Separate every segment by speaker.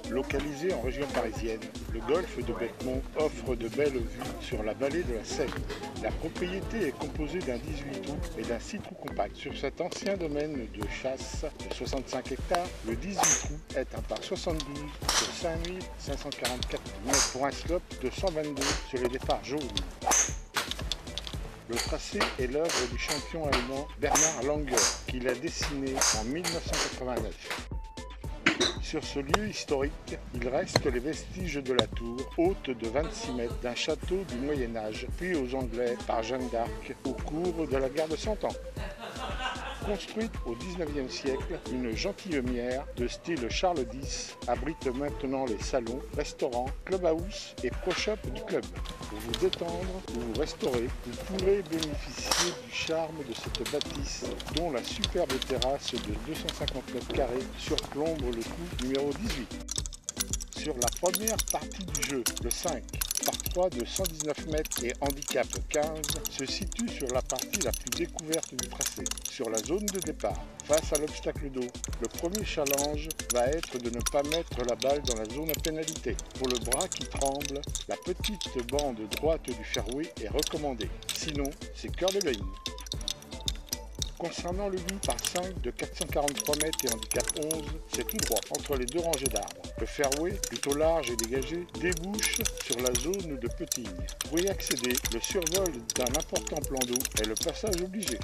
Speaker 1: Localisé en région parisienne, le golfe de Beckmont offre de belles vues sur la vallée de la Seine. La propriété est composée d'un 18 trous et d'un 6 trous compact. Sur cet ancien domaine de chasse de 65 hectares, le 18 trous est un par 72 sur 5544 mètres pour un slope de 122 sur le départ jaune. Le tracé est l'œuvre du champion allemand Bernhard Langer, qui l'a dessiné en 1989. Sur ce lieu historique, il reste les vestiges de la tour, haute de 26 mètres, d'un château du Moyen-Âge, puis aux Anglais par Jeanne d'Arc au cours de la guerre de 100 ans. Construite au XIXe siècle, une gentilhommière de style Charles X abrite maintenant les salons, restaurants, clubhouse et pro-shop du club. Pour vous détendre ou vous restaurer, vous pourrez bénéficier du charme de cette bâtisse dont la superbe terrasse de 250 mètres carrés surplombe le trou numéro 18. Sur la première partie du jeu, le 5, par 3 de 119 mètres et handicap 15, se situe sur la partie la plus découverte du tracé, sur la zone de départ, face à l'obstacle d'eau. Le premier challenge va être de ne pas mettre la balle dans la zone à pénalité. Pour le bras qui tremble, la petite bande droite du fairway est recommandée. Sinon, c'est cœur de green. Concernant le 8 par 5 de 443 mètres et handicap 11, c'est tout droit entre les deux rangées d'arbres. Le fairway, plutôt large et dégagé, débouche sur la zone de putting. Pour y accéder, le survol d'un important plan d'eau est le passage obligé.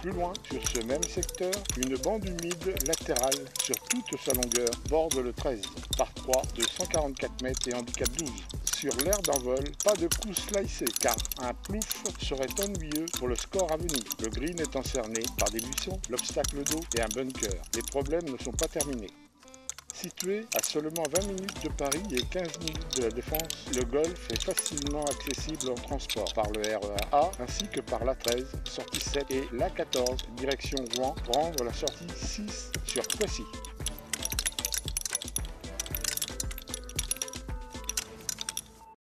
Speaker 1: Plus loin, sur ce même secteur, une bande humide latérale sur toute sa longueur borde le 13 par 3 de 144 mètres et handicap 12. Sur l'aire d'envol, pas de coup slicé car un plouf serait ennuyeux pour le score à venir. Le green étant cerné par des buissons, l'obstacle d'eau et un bunker. Les problèmes ne sont pas terminés. Situé à seulement 20 minutes de Paris et 15 minutes de la Défense, le golf est facilement accessible en transport par le RER A ainsi que par l'A13, sortie 7 et l'A14, direction Rouen, prendre la sortie 6 sur Poissy.